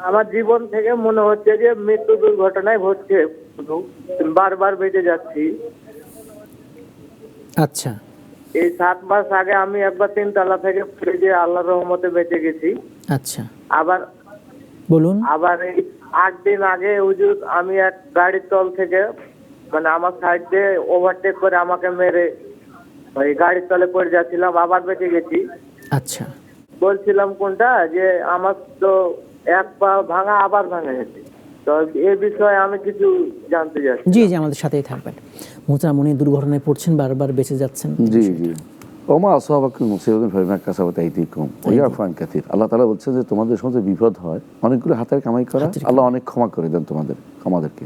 আমার জীবন থেকে মনে হচ্ছে যে মৃত্যু দুর্ঘটনায় ঘটছে, বারবার বেঁচে যাচ্ছি। আচ্ছা, এই 7 মাস আগে আমি একবার 3 তলা থেকে পড়ে গিয়ে আল্লাহর রহমতে বেঁচে গেছি। আচ্ছা, আবার বলুন। এই 8 দিন আগে হুজুর আমি এক গাড়ির তল থেকে, মানে আমার সাইড দিয়ে ওভারটেক করে আমাকে মেরে ওই গাড়ির তলে পড়ে যাচ্ছিলাম, আবার বেঁচে গেছি। আচ্ছা, বলছিলাম কোনটা, যে আমার তো এক পা ভাঙা আবার ভাঙে গেছে। তো এই বিষয়ে আমি কিছু জানতে চাচ্ছি। জি জি, আমাদের সাথেই থাকবেন। মুহতারাম, উনি দুর্ঘটনায় পড়ছেন, বারবার বেঁচে যাচ্ছেন। জি জি। ওমা আসাবাকুম মুসিবাতুন ফাবিমা কাসাবাত আইদিকুম ওয়া ইয়াফু আন কাসীর। আল্লাহ তাআলা বলছেন যে তোমাদের সমস্ত বিপদ হয় অনেকগুলো হাতের কামাই করা, আল্লাহ অনেক ক্ষমা করে দেন আমাদেরকে।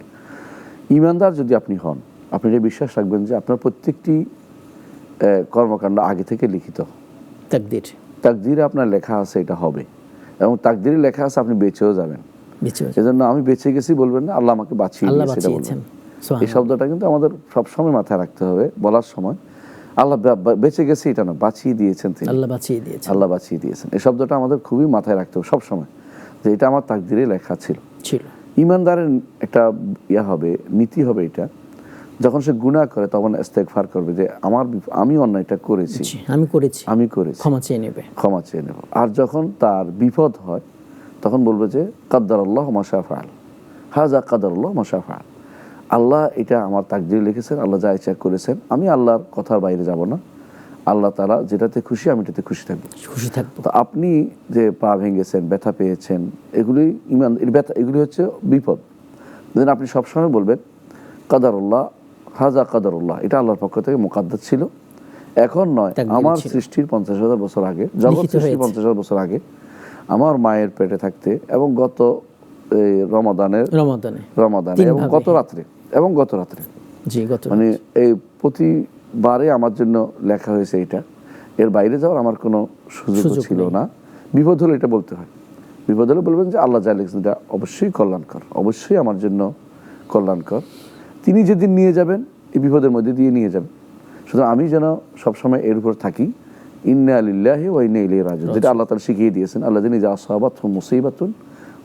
ঈমানদার যদি আপনি হন, আপনি এটা বিশ্বাস রাখবেন যে আপনার প্রত্যেকটি কর্মকাণ্ড আগে থেকে লিখিত। তাকদীরে আপনার লেখা আছে এটা হবে, এবং তাকদীরে লেখা আছে আপনি বেঁচেও যাবেন। এজন্য আমি বেঁচে গেছি বলবেন না, আল্লাহ আমাকে বাঁচিয়ে দিয়েছে এটা বলবেন। এই শব্দটা কিন্তু আমাদের সবসময় মাথায় রাখতে হবে বলার সময়। আল্লাহ বেঁচে গেছে এটা না, বাঁচিয়ে দিয়েছেন তিনি, আল্লাহ বাঁচিয়ে দিয়েছেন। এই শব্দটা আমাদের খুবই মাথায় রাখতে হবে সবসময়, যে এটা আমার তাকদীরে লেখা ছিল। ঈমানদারের একটা হবে, নীতি হবে এটা, যখন সে গুনাহ করে তখন ইস্তেগফার করবে যে আমি অন্যায়টা করেছি, আমি করেছি, ক্ষমা চেয়ে নেব। আর যখন তার বিপদ হয় তখন বলবে যে কাদ্দারাল্লাহু মা শা ফাআল, হাযা কাদারুল্লাহ মা শা ফাআল। আল্লাহ এটা আমার তাকদীরে লিখেছেন, আল্লাহ যা ইচ্ছা করেছেন, আমি আল্লাহর কথার বাইরে যাব না। আল্লাহ তাআলা যেটাতে খুশি আমি এটাতে খুশি থাকবো। তো আপনি যে পা ভেঙেছেন, ব্যথা পেয়েছেন, এগুলি ঈমান, এগুলি হচ্ছে বিপদ। যেন আপনি সবসময় বলবেন কাদারুল্লাহ, হাযা কাদারুল্লাহ, এটা আল্লাহর পক্ষ থেকে মুকাদ্দার ছিল, এখন নয়। আমার সৃষ্টির 50,000 বছর আগে, জগৎ সৃষ্টির 50,000 বছর আগে আমার মায়ের পেটে থাকতে, এবং গত রমাদানে এবং গত রাত্রে মানে এই প্রতিবারে আমার জন্য লেখা হয়েছে এটা। এর বাইরে যাওয়ার আমার কোনো সুযোগ ছিল না। বিপদ হলে এটা বলতে হয়। বিপদ হলে বলবেন যে আল্লাহ যা লিখেছেন এটা অবশ্যই কল্যাণকর, অবশ্যই আমার জন্য কল্যাণকর। তিনি যেদিন নিয়ে যাবেন এই বিপদের মধ্যে দিয়ে নিয়ে যাবেন। সুতরাং আমি যেন সবসময় এর উপর থাকি, ইন্না লিল্লাহি ওয়া ইন্না ইলাইহি রাজিউন, যেটা আল্লাহ তাআলা শিখিয়ে দিয়েছেন। আল্লাযিনা ইযা আসাবাতহুম মুসিবাতুন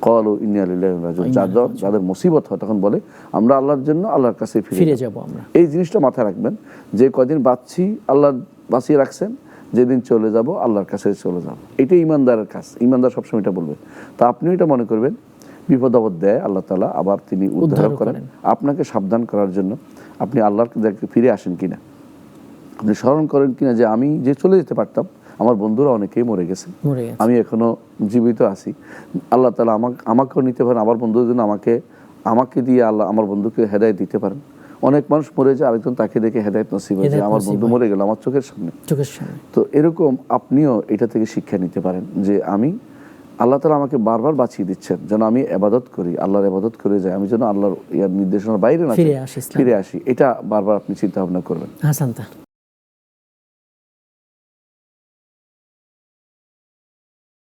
ক্বালু ইন্না লিল্লাহি ওয়া ইন্না ইলাইহি রাজিউন। যাদের মুসিবত হয় তখন বলে আমরা আল্লাহর জন্য আল্লাহর কাছে ফিরে যাব। এই জিনিসটা মাথায় রাখবেন, যে কয়দিন বাঁচছি আল্লাহ বাঁচিয়ে রাখছেন, যেদিন চলে যাব আল্লাহর কাছে চলে যাব। এটাই ঈমানদারের কাজ। ঈমানদার সবসময় এটা বলবে। তা আপনিও এটা মনে করবেন, বিপদ আপদ দেয় আল্লাহ তাআলা, আবার তিনি উদ্ধার করেন। আপনাকে সাবধান করার জন্য আপনি আল্লাহর কাছে ফিরে আসেন কিনা, আপনি স্মরণ করেন কিনা যে আমি যে চলে যেতে পারতাম, আমার বন্ধুরা অনেকেই মরে গেছে, আমি এখনো জীবিত আছি। আল্লাহ তাআলা আমাকেও নিতে পারেন, আমার বন্ধুদের জন্য আমাকে দিয়ে আল্লাহ আমার বন্ধুকে হেদায়েত দিতে পারেন। অনেক মানুষ মরে যায়, আরেকজন তাকে দেখে হেদায়েত নসিব হয় যে আমার বন্ধু মরে গেল আমার চোখের সামনে। তো এরকম আপনিও এটা থেকে শিক্ষা নিতে পারেন যে আল্লাহ তাআলা আমাকে বারবার বাঁচিয়ে দিচ্ছেন যেন আমি ইবাদত করি, আল্লাহর ইবাদত করে যাই, আমি যেন আল্লাহর নির্দেশনার বাইরে না ফিরে আসি। এটা বারবার আপনি চিন্তা ভাবনা করবেন।